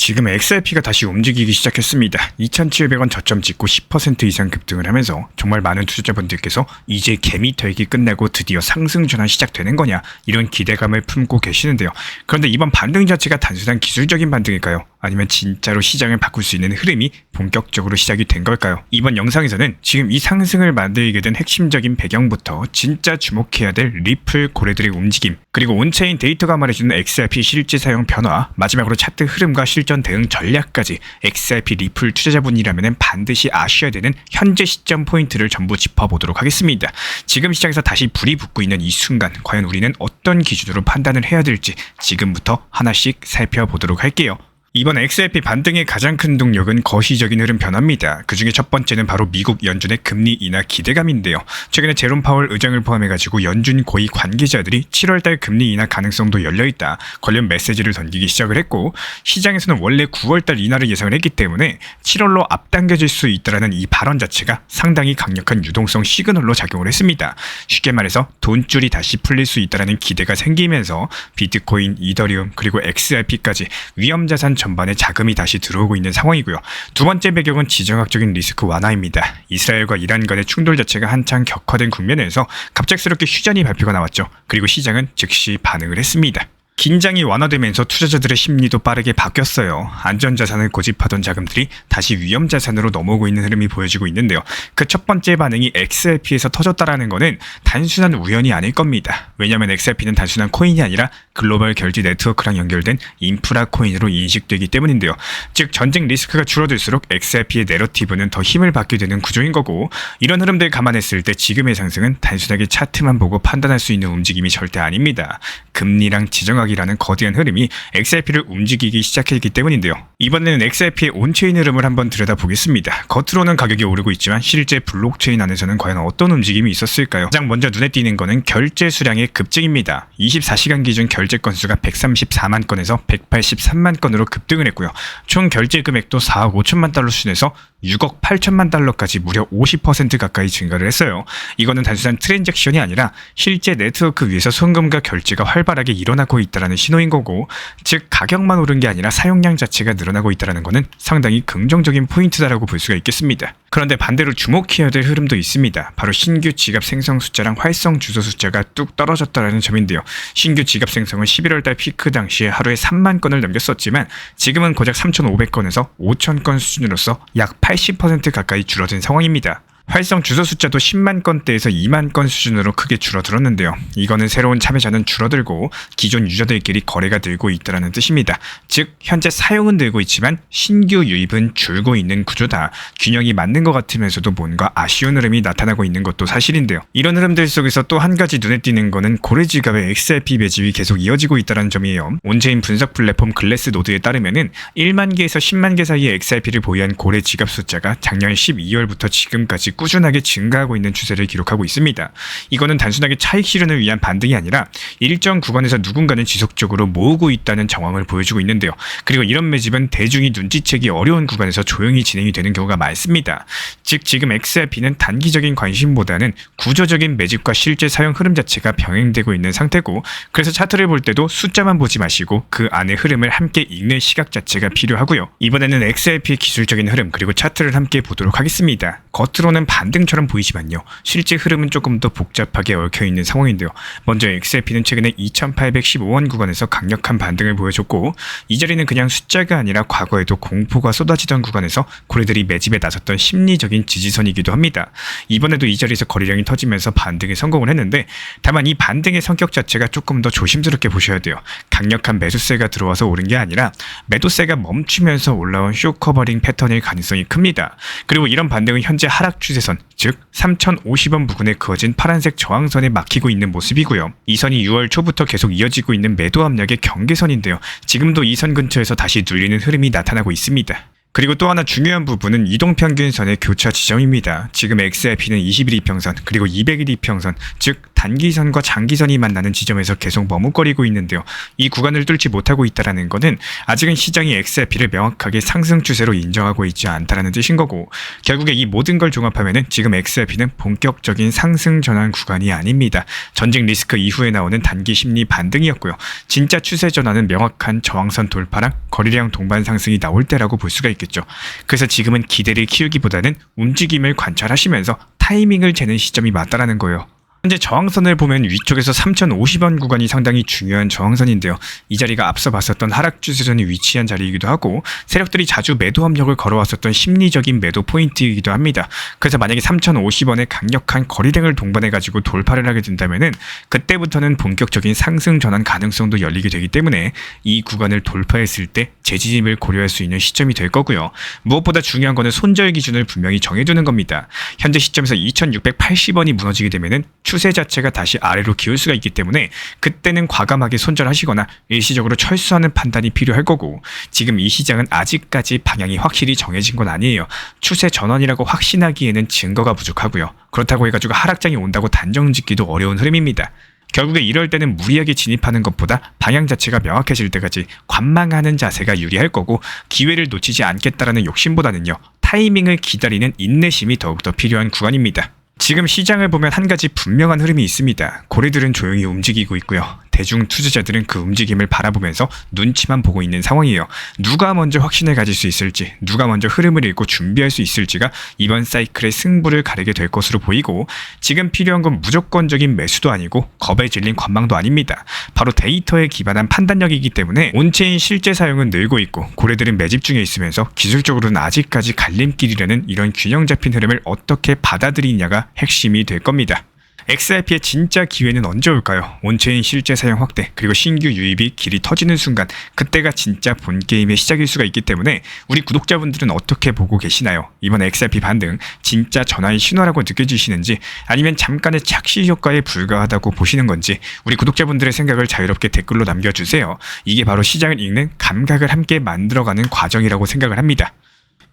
지금 XRP가 다시 움직이기 시작했습니다. 2,700원 저점 찍고 10% 이상 급등을 하면서 정말 많은 투자자분들께서 이제 개미 털기 끝나고 드디어 상승 전환 시작되는 거냐 이런 기대감을 품고 계시는데요. 그런데 이번 반등 자체가 단순한 기술적인 반등일까요? 아니면 진짜로 시장을 바꿀 수 있는 흐름이 본격적으로 시작이 된 걸까요? 이번 영상에서는 지금 이 상승을 만들게 된 핵심적인 배경부터 진짜 주목해야 될 리플 고래들의 움직임, 그리고 온체인 데이터가 말해주는 XRP 실제 사용 변화, 마지막으로 차트 흐름과 실전 대응 전략까지 XRP 리플 투자자분이라면 반드시 아셔야 되는 현재 시점 포인트를 전부 짚어보도록 하겠습니다. 지금 시장에서 다시 불이 붙고 있는 이 순간 과연 우리는 어떤 기준으로 판단을 해야 될지 지금부터 하나씩 살펴보도록 할게요. 이번 XRP 반등의 가장 큰 동력은 거시적인 흐름 변화입니다. 그 중에 첫 번째는 바로 미국 연준의 금리 인하 기대감인데요. 최근에 제롬 파월 의장을 포함해가지고 연준 고위 관계자들이 7월달 금리 인하 가능성도 열려있다 관련 메시지를 던지기 시작을 했고, 시장에서는 원래 9월달 인하를 예상을 했기 때문에 7월로 앞당겨질 수 있다는 이 발언 자체가 상당히 강력한 유동성 시그널로 작용을 했습니다. 쉽게 말해서 돈줄이 다시 풀릴 수 있다는 기대가 생기면서 비트코인, 이더리움, 그리고 XRP까지 위험자산 전반에 자금이 다시 들어오고 있는 상황이고요. 두 번째 배경은 지정학적인 리스크 완화입니다. 이스라엘과 이란 간의 충돌 자체가 한창 격화된 국면에서 갑작스럽게 휴전이 발표가 나왔죠. 그리고 시장은 즉시 반응을 했습니다. 긴장이 완화되면서 투자자들의 심리도 빠르게 바뀌었어요. 안전자산을 고집하던 자금들이 다시 위험자산으로 넘어오고 있는 흐름이 보여지고 있는데요. 그 첫 번째 반응이 XRP에서 터졌다라는 것은 단순한 우연이 아닐 겁니다. 왜냐하면 XRP는 단순한 코인이 아니라 글로벌 결제 네트워크랑 연결된 인프라 코인으로 인식되기 때문인데요. 즉 전쟁 리스크가 줄어들수록 XRP의 내러티브는 더 힘을 받게 되는 구조인 거고, 이런 흐름들 감안했을 때 지금의 상승은 단순하게 차트만 보고 판단할 수 있는 움직임이 절대 아닙니다. 금리랑 지정학이라는 거대한 흐름이 XRP를 움직이기 시작했기 때문인데요. 이번에는 XRP의 온체인 흐름을 한번 들여다보겠습니다. 겉으로는 가격이 오르고 있지만 실제 블록체인 안에서는 과연 어떤 움직임이 있었을까요? 가장 먼저 눈에 띄는 거는 결제 수량의 급증입니다. 24시간 기준 결제 건수가 134만 건에서 183만 건으로 급등을 했고요. 총 결제 금액도 4억 5천만 달러 수준에서 6억 8천만 달러까지 무려 50% 가까이 증가를 했어요. 이거는 단순한 트랜잭션이 아니라 실제 네트워크 위에서 송금과 결제가 활발하게 일어나고 있다는 신호인 거고, 즉 가격만 오른 게 아니라 사용량 자체가 늘어나고 있다는 것은 상당히 긍정적인 포인트다라고 볼 수가 있겠습니다. 그런데 반대로 주목해야 될 흐름도 있습니다. 바로 신규 지갑 생성 숫자랑 활성 주소 숫자가 뚝 떨어졌다는 점인데요. 신규 지갑 생성은 11월달 피크 당시에 하루에 3만 건을 넘겼었지만 지금은 고작 3,500건에서 5,000건 수준으로서 약 80% 가까이 줄어든 상황입니다. 활성 주소 숫자도 10만 건대에서 2만 건 수준으로 크게 줄어들었는데요. 이거는 새로운 참여자는 줄어들고 기존 유저들끼리 거래가 늘고 있다는 뜻입니다. 즉 현재 사용은 늘고 있지만 신규 유입은 줄고 있는 구조다. 균형이 맞는 것 같으면서도 뭔가 아쉬운 흐름이 나타나고 있는 것도 사실인데요. 이런 흐름들 속에서 또 한 가지 눈에 띄는 거는 고래지갑의 XRP 매집이 계속 이어지고 있다는 점이에요. 온체인 분석 플랫폼 글래스노드에 따르면은 1만 개에서 10만 개 사이의 XRP를 보유한 고래지갑 숫자가 작년 12월부터 지금까지 꾸준하게 증가하고 있는 추세를 기록하고 있습니다. 이거는 단순하게 차익 실현을 위한 반등이 아니라 일정 구간에서 누군가는 지속적으로 모으고 있다는 정황을 보여주고 있는데요. 그리고 이런 매집은 대중이 눈치채기 어려운 구간에서 조용히 진행이 되는 경우가 많습니다. 즉 지금 XRP는 단기적인 관심보다는 구조적인 매집과 실제 사용 흐름 자체가 병행되고 있는 상태고, 그래서 차트를 볼 때도 숫자만 보지 마시고 그 안의 흐름을 함께 읽는 시각 자체가 필요하고요. 이번에는 XRP의 기술적인 흐름 그리고 차트를 함께 보도록 하겠습니다. 겉으로는 반등처럼 보이지만요. 실제 흐름은 조금 더 복잡하게 얽혀있는 상황인데요. 먼저 XRP는 최근에 2,815원 구간에서 강력한 반등을 보여줬고, 이 자리는 그냥 숫자가 아니라 과거에도 공포가 쏟아지던 구간에서 고래들이 매집에 나섰던 심리적인 지지선이기도 합니다. 이번에도 이 자리에서 거래량이 터지면서 반등에 성공을 했는데, 다만 이 반등의 성격 자체가 조금 더 조심스럽게 보셔야 돼요. 강력한 매수세가 들어와서 오른 게 아니라 매도세가 멈추면서 올라온 쇼커버링 패턴일 가능성이 큽니다. 그리고 이런 반등은 현재 하락 추세선, 즉 3,050원 부근에 그어진 파란색 저항선에 막히고 있는 모습이고요. 이 선이 6월 초부터 계속 이어지고 있는 매도 압력의 경계선인데요. 지금도 이 선 근처에서 다시 눌리는 흐름이 나타나고 있습니다. 그리고 또 하나 중요한 부분은 이동평균선의 교차 지점입니다. 지금 XRP는 20일 이평선 그리고 200일 이평선, 즉 단기선과 장기선이 만나는 지점에서 계속 머뭇거리고 있는데요. 이 구간을 뚫지 못하고 있다는 것은 아직은 시장이 XRP를 명확하게 상승 추세로 인정하고 있지 않다는 뜻인 거고, 결국에 이 모든 걸 종합하면 지금 XRP는 본격적인 상승 전환 구간이 아닙니다. 전직 리스크 이후에 나오는 단기 심리 반등이었고요. 진짜 추세 전환은 명확한 저항선 돌파랑 거래량 동반 상승이 나올 때라고 볼 수가 있겠죠. 그래서 지금은 기대를 키우기보다는 움직임을 관찰하시면서 타이밍을 재는 시점이 맞다라는 거예요. 현재 저항선을 보면 위쪽에서 3,050원 구간이 상당히 중요한 저항선인데요. 이 자리가 앞서 봤었던 하락 추세선이 위치한 자리이기도 하고 세력들이 자주 매도 압력을 걸어왔었던 심리적인 매도 포인트이기도 합니다. 그래서 만약에 3,050원의 강력한 거래량을 동반해가지고 돌파를 하게 된다면은 그때부터는 본격적인 상승 전환 가능성도 열리게 되기 때문에 이 구간을 돌파했을 때 재진입을 고려할 수 있는 시점이 될 거고요. 무엇보다 중요한 거는 손절 기준을 분명히 정해두는 겁니다. 현재 시점에서 2,680원이 무너지게 되면은 추세 자체가 다시 아래로 기울 수가 있기 때문에 그때는 과감하게 손절하시거나 일시적으로 철수하는 판단이 필요할 거고, 지금 이 시장은 아직까지 방향이 확실히 정해진 건 아니에요. 추세 전환이라고 확신하기에는 증거가 부족하고요. 그렇다고 해가지고 하락장이 온다고 단정 짓기도 어려운 흐름입니다. 결국에 이럴 때는 무리하게 진입하는 것보다 방향 자체가 명확해질 때까지 관망하는 자세가 유리할 거고, 기회를 놓치지 않겠다라는 욕심보다는요, 타이밍을 기다리는 인내심이 더욱더 필요한 구간입니다. 지금 시장을 보면 한 가지 분명한 흐름이 있습니다. 고래들은 조용히 움직이고 있고요. 대중 투자자들은 그 움직임을 바라보면서 눈치만 보고 있는 상황이에요. 누가 먼저 확신을 가질 수 있을지, 누가 먼저 흐름을 읽고 준비할 수 있을지가 이번 사이클의 승부를 가리게 될 것으로 보이고, 지금 필요한 건 무조건적인 매수도 아니고 겁에 질린 관망도 아닙니다. 바로 데이터에 기반한 판단력이기 때문에 온체인 실제 사용은 늘고 있고 고래들은 매집 중에 있으면서 기술적으로는 아직까지 갈림길이라는 이런 균형 잡힌 흐름을 어떻게 받아들이냐가 핵심이 될 겁니다. XRP의 진짜 기회는 언제 올까요? 온체인 실제 사용 확대, 그리고 신규 유입이 길이 터지는 순간, 그때가 진짜 본 게임의 시작일 수가 있기 때문에 우리 구독자분들은 어떻게 보고 계시나요? 이번 XRP 반등 진짜 전환의 신호라고 느껴지시는지, 아니면 잠깐의 착시 효과에 불과하다고 보시는 건지, 우리 구독자분들의 생각을 자유롭게 댓글로 남겨주세요. 이게 바로 시장을 읽는 감각을 함께 만들어가는 과정이라고 생각을 합니다.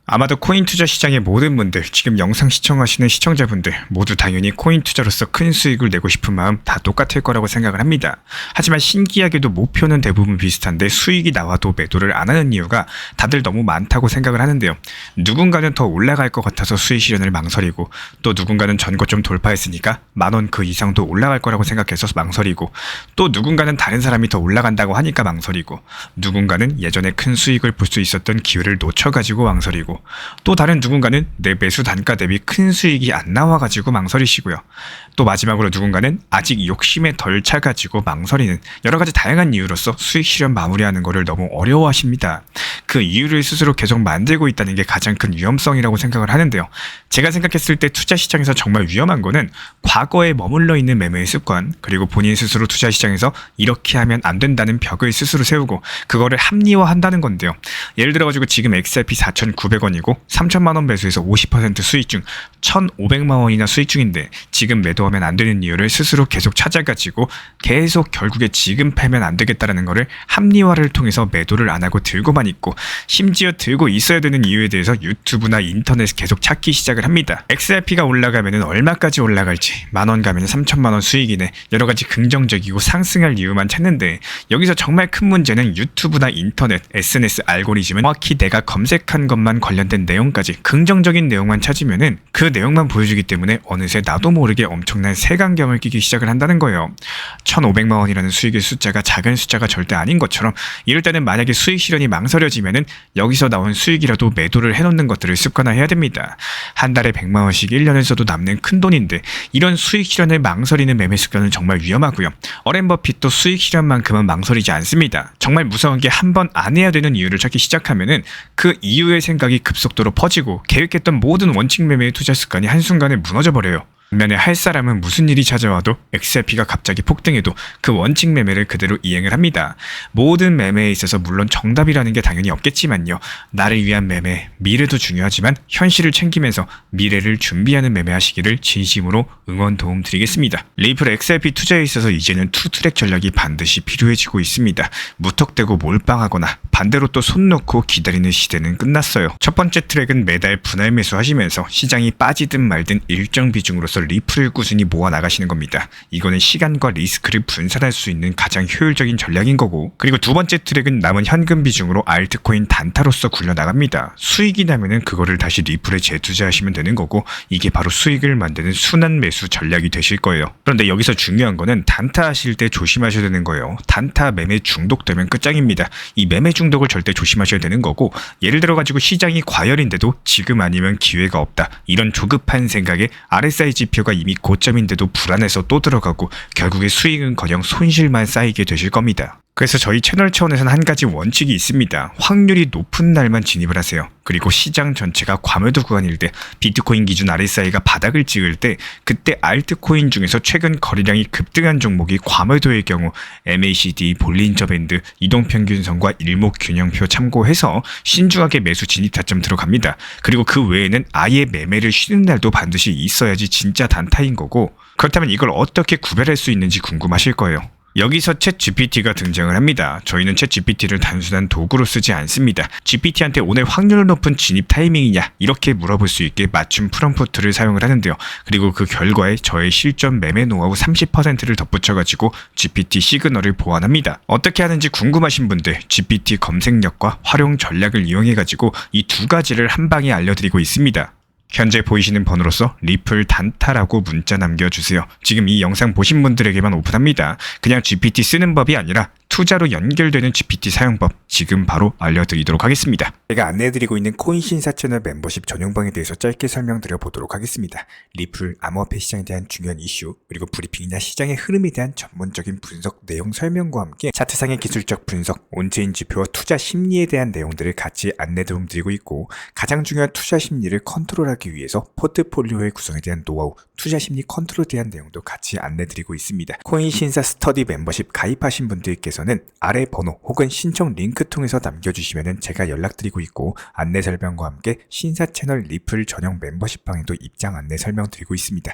아마도 코인 투자 시장의 모든 분들, 지금 영상 시청하시는 시청자분들 모두 당연히 코인 투자로서 큰 수익을 내고 싶은 마음 다 똑같을 거라고 생각을 합니다. 하지만 신기하게도 목표는 대부분 비슷한데 수익이 나와도 매도를 안 하는 이유가 다들 너무 많다고 생각을 하는데요. 누군가는 더 올라갈 것 같아서 수익 실현을 망설이고, 또 누군가는 전고 좀 돌파했으니까 10,000원 그 이상도 올라갈 거라고 생각해서 망설이고, 또 누군가는 다른 사람이 더 올라간다고 하니까 망설이고, 누군가는 예전에 큰 수익을 볼 수 있었던 기회를 놓쳐가지고 망설이고, 또 다른 누군가는 내 매수 단가 대비 큰 수익이 안 나와가지고 망설이시고요. 또 마지막으로 누군가는 아직 욕심에 덜 차가지고 망설이는 여러 가지 다양한 이유로서 수익 실현 마무리하는 것을 너무 어려워하십니다. 그 이유를 스스로 계속 만들고 있다는 게 가장 큰 위험성이라고 생각을 하는데요. 제가 생각했을 때 투자 시장에서 정말 위험한 거는 과거에 머물러 있는 매매의 습관, 그리고 본인 스스로 투자 시장에서 이렇게 하면 안 된다는 벽을 스스로 세우고 그거를 합리화한다는 건데요. 예를 들어가지고 지금 XRP 4,900원이고 3,000만 원 매수해서 50% 수익 중 1,500만 원이나 수익 중인데 지금 매도하면 안 되는 이유를 스스로 계속 찾아가지고 계속 결국에 지금 팔면 안 되겠다라는 거를 합리화를 통해서 매도를 안 하고 들고만 있고, 심지어 들고 있어야 되는 이유에 대해서 유튜브나 인터넷 계속 찾기 시작을 합니다. XRP가 올라가면 얼마까지 올라갈지, 10,000원 가면 3,000만 원 수익이네, 여러 가지 긍정적이고 상승할 이유만 찾는데, 여기서 정말 큰 문제는 유튜브나 인터넷, SNS 알고리즘은 정확히 내가 검색한 것만 관련된 내용까지 긍정적인 내용만 찾으면은 그 내용만 보여주기 때문에 어느새 나도 모르게 엄청난 색안경을 끼기 시작을 한다는 거예요. 1,500만 원이라는 수익의 숫자가 작은 숫자가 절대 아닌 것처럼, 이럴 때는 만약에 수익 실현이 망설여지면은 여기서 나온 수익이라도 매도를 해놓는 것들을 습관화해야 됩니다. 한 달에 100만 원씩 1년을 써도 남는 큰 돈인데 이런 수익 실현을 망설이는 매매 습관은 정말 위험하고요. 워렌 버핏도 수익 실현만큼은 망설이지 않습니다. 정말 무서운 게 한 번 안 해야 되는 이유를 찾기 시작하면은 그 이유의 생각이 급속도로 퍼지고 계획했던 모든 원칙 매매의 투자 습관이 한순간에 무너져 버려요. 반면에 할 사람은 무슨 일이 찾아와도 XRP가 갑자기 폭등해도 그 원칙 매매를 그대로 이행을 합니다. 모든 매매에 있어서 물론 정답이라는 게 당연히 없겠지만요. 나를 위한 매매, 미래도 중요하지만 현실을 챙기면서 미래를 준비하는 매매하시기를 진심으로 응원 도움 드리겠습니다. 리플 XRP 투자에 있어서 이제는 투트랙 전략이 반드시 필요해지고 있습니다. 무턱대고 몰빵하거나 반대로 또 손 놓고 기다리는 시대는 끝났어요. 첫 번째 트랙은 매달 분할 매수하시면서 시장이 빠지든 말든 일정 비중으로서 리플을 꾸준히 모아 나가시는 겁니다. 이거는 시간과 리스크를 분산할 수 있는 가장 효율적인 전략인 거고, 그리고 두 번째 트랙은 남은 현금 비중으로 알트코인 단타로서 굴려나갑니다. 수익이 나면은 그거를 다시 리플에 재투자하시면 되는 거고, 이게 바로 수익을 만드는 순환 매수 전략이 되실 거예요. 그런데 여기서 중요한 거는 단타 하실 때 조심하셔야 되는 거예요. 단타 매매 중독되면 끝장입니다. 이 매매 중독을 절대 조심하셔야 되는 거고, 예를 들어 가지고 시장이 과열인데도 지금 아니면 기회가 없다, 이런 조급한 생각에 RSI 지표가 이미 고점인데도 불안해서 또 들어가고 결국에 수익은커녕 손실만 쌓이게 되실 겁니다. 그래서 저희 채널 차원에서는 한 가지 원칙이 있습니다. 확률이 높은 날만 진입을 하세요. 그리고 시장 전체가 과매도 구간일 때, 비트코인 기준 RSI가 바닥을 찍을 때, 그때 알트코인 중에서 최근 거래량이 급등한 종목이 과매도의 경우 MACD, 볼린저 밴드, 이동평균선과 일목균형표 참고해서 신중하게 매수 진입 타점 들어갑니다. 그리고 그 외에는 아예 매매를 쉬는 날도 반드시 있어야지 진짜 단타인 거고, 그렇다면 이걸 어떻게 구별할 수 있는지 궁금하실 거예요. 여기서 챗 GPT가 등장을 합니다. 저희는 챗 GPT를 단순한 도구로 쓰지 않습니다. GPT한테 오늘 확률 높은 진입 타이밍이냐 이렇게 물어볼 수 있게 맞춤 프롬프트를 사용을 하는데요. 그리고 그 결과에 저의 실전 매매 노하우 30%를 덧붙여가지고 GPT 시그널을 보완합니다. 어떻게 하는지 궁금하신 분들 GPT 검색력과 활용 전략을 이용해가지고 이 두 가지를 한 방에 알려드리고 있습니다. 현재 보이시는 번호로서 리플 단타라고 문자 남겨주세요. 지금 이 영상 보신 분들에게만 오픈합니다. 그냥 GPT 쓰는 법이 아니라 투자로 연결되는 GPT 사용법 지금 바로 알려드리도록 하겠습니다. 제가 안내해드리고 있는 코인 신사 채널 멤버십 전용방에 대해서 짧게 설명드려 보도록 하겠습니다. 리플, 암호화폐 시장에 대한 중요한 이슈, 그리고 브리핑이나 시장의 흐름에 대한 전문적인 분석 내용 설명과 함께 차트상의 기술적 분석, 온체인 지표와 투자 심리에 대한 내용들을 같이 안내 도움 드리고 있고, 가장 중요한 투자 심리를 컨트롤하기 위해서 포트폴리오의 구성에 대한 노하우, 투자 심리 컨트롤에 대한 내용도 같이 안내 드리고 있습니다. 코인 신사 스터디 멤버십 가입하신 분들께서는 아래 번호 혹은 신청 링크 통해서 남겨주시면 제가 연락드리고 있고, 안내 설명과 함께 신사 채널 리플 전용 멤버십 방에도 입장 안내 설명드리고 있습니다.